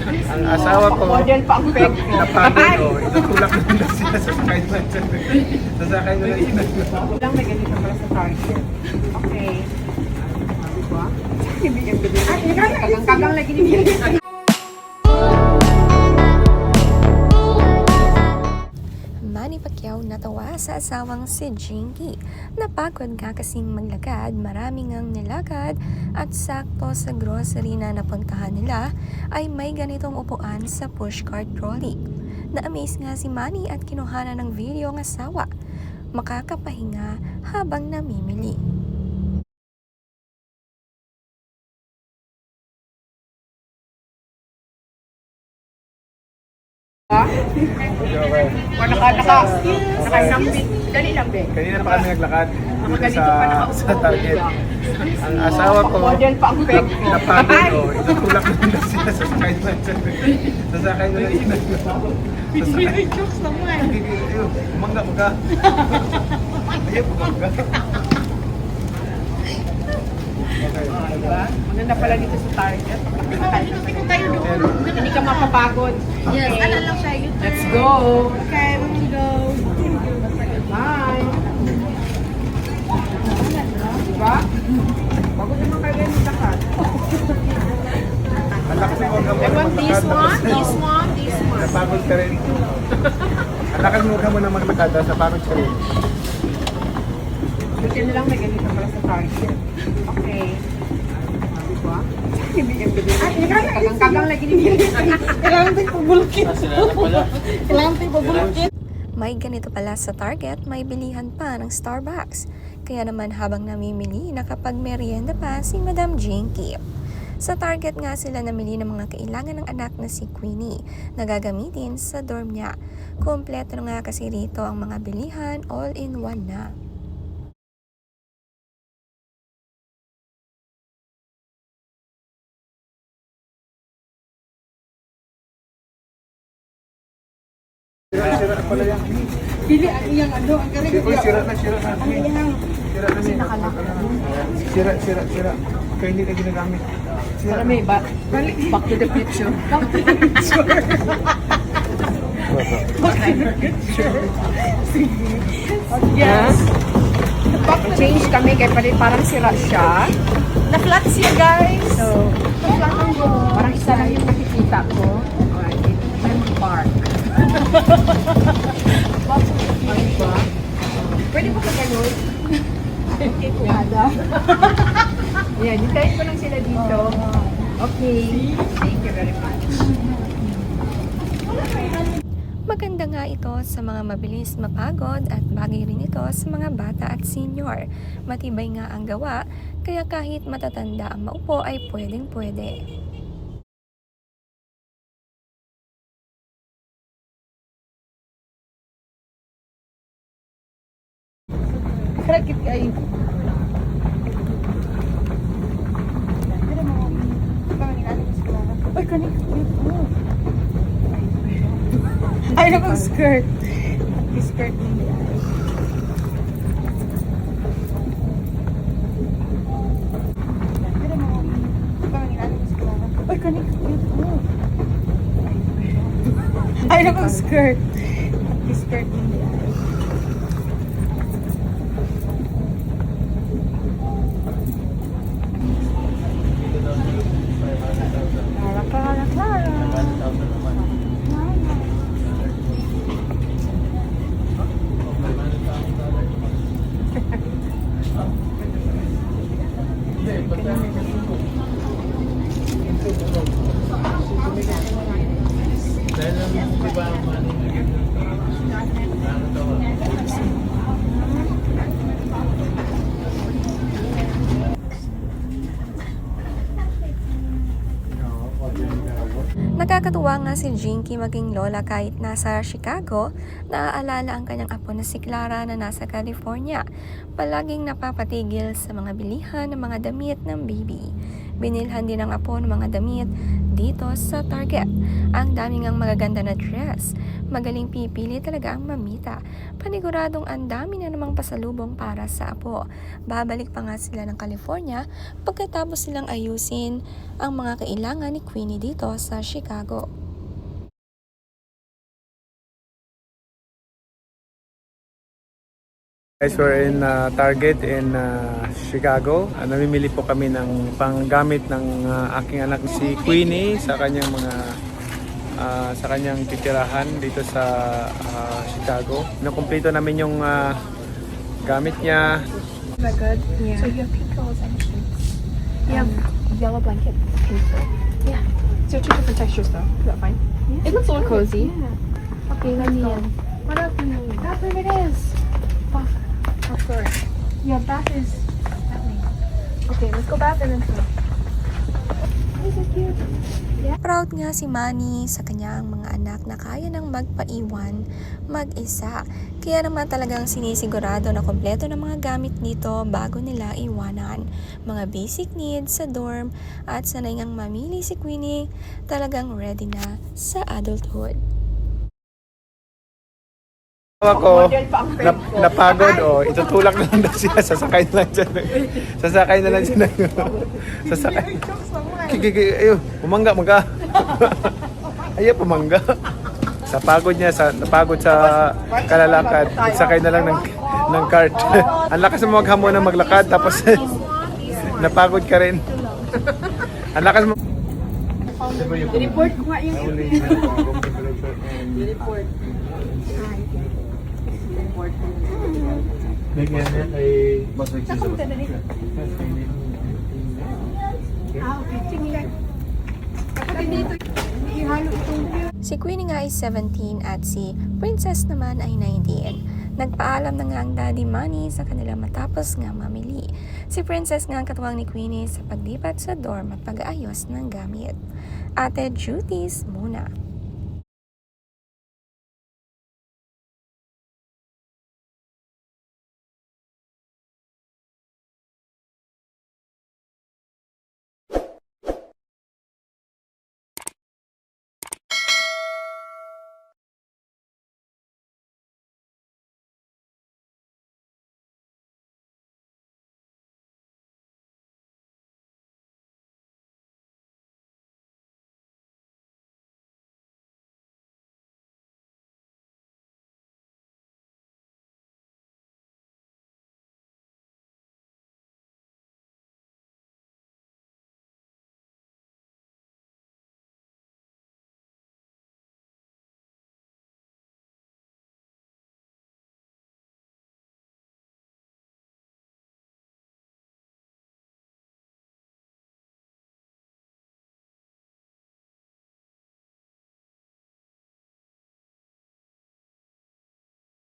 Ang asawa ko, Model pa ang peg ko. napagod ko. Itutulak na nila sila sa sakay na. Sasakay na lang sila. Lang may ganito pala sa Target. Okay. Diba? Hindi yung ganito. Kagang lagi ni Miri. Manny Pacquiao natawa sa asawang si Jinky. Napagod nga kasing maglakad, marami ngang nilakad at sakto sa grocery na napuntahan nila ay may ganitong upuan sa pushcart trolley. Na-amaze nga si Manny at kinuhanan ng video ng asawa. Makakapahinga habang namimili. Nakainambit. Dali lang, be. Kanina pa kami naglakad dito Ganito pa nakaupo. sa Target. Ang asawa ko, Model pa ang peg ko. napagod ko. Itutulak na nila sila sa sakay na. Sasakay na lang sila. May jokes naman. Mangga mo ka. Ayaw po mangga. Okay. Diba? Maganda pala dito sa Target. Tayo doon. Hindi ka mapapagod. Yes, Okay. ano lang siya, U-turn. Let's go. Okay, we will go. Bye. Diba? Bago naman kayo yung lakad. Ang lakas ng orga mo. I want this maglakad, one, tapos this one, this one. napagod ka rin. Ang lakas ng orga mo na maglakad, tapos napagod ka rin. Buti na lang may ganito pala sa Target. Okay. Diba? Hindi yung ganito. Kagang lagi ni Miri. Kailangan tayo pabulkit. Kailangan tayo pabulkit. May ganito pala sa Target, may bilihan pa ng Starbucks. Kaya naman habang namimili, nakapagmerienda pa si Madam Jinky. Sa Target nga sila namili ng mga kailangan ng anak na si Queenie na gagamitin sa dorm niya. Kompleto na nga kasi rito ang mga bilihan, all-in-one na. Sira na pala yan. Pili ang iyang ano, ang galing. Uy, sira na. Sira na niya. Sira. Kaya hindi na ginagamit. Para may back to the future. Yes. Change kami kaya parang sira siya. Na-flat siya, guys. So, parang isa lang yung nakikita ko. I'm park. Diba? Pwede ba ka ganun? Nada. Yeah, hintayin ko lang sila dito. Okay. Thank you very much. Maganda nga ito sa mga mabilis mapagod at bagay rin ito sa mga bata at senior. Matibay nga ang gawa, kaya kahit matatanda ang maupo ay pwedeng-pwede. Krakit kayo. Ay, kanik. Ay, nakang skirt. Skirt niya. Ay, kanik. Ay, nakang skirt. Skirt niya. Nakakatuwa nga si Jinky maging lola kahit nasa Chicago, naaalala ang kanyang apo na si Clara na nasa California. Palaging napapatigil sa mga bilihan ng mga damit ng baby. Binilhan din ng apo ng mga damit dito sa Target. Ang daming ang magaganda na dress. Magaling pipili talaga ang mamita. Paniguradong ang dami na namang pasalubong para sa apo. Babalik pa nga sila ng California pagkatapos silang ayusin ang mga kailangan ni Queenie dito sa Chicago. Guys, we're in Target in Chicago. Namimili po kami ng panggamit ng aking anak si Queenie sa kanyang mga sa kanyang titirahan dito sa Chicago. Nakumpleto namin yung gamit niya. That good? Yeah. So you have pink pillows and sheets. You have yellow blanket, pink. Yeah. So two different textures though. Is that fine? Yeah. It looks a little cozy. Yeah. Okay, let's go. What else do you need? That's where it is. Fuck. Of course. Yeah, bath is that way. Okay, let's go bath and then swim. This is cute. Proud nga si Manny sa kanyang mga anak na kaya nang magpaiwan mag-isa. Kaya naman talagang sinisigurado na kompleto ng mga gamit nito bago nila iwanan. Mga basic needs sa dorm at sanay ngang mamili si Queenie, talagang ready na sa adulthood. Ako, napagod, itutulak na lang daw siya, sasakay na lang siya. Sasakay na lang siya. Sasakay. Ayun, pumangga. Ayaw, pumangga. Sa pagod niya, napagod sa kalalakad, sakay na lang ng cart. Ang lakas mo maghamon na maglakad, tapos napagod ka rin. Ang lakas mo. Report ko nga yung report. Si Queenie nga ay 17 at si Princess naman ay 19. Nagpaalam na nga ang Daddy Manny sa kanila matapos nga mamili. Si Princess nga ang katuwang ni Queenie sa paglipat sa dorm at pag-aayos ng gamit. Ate duties muna.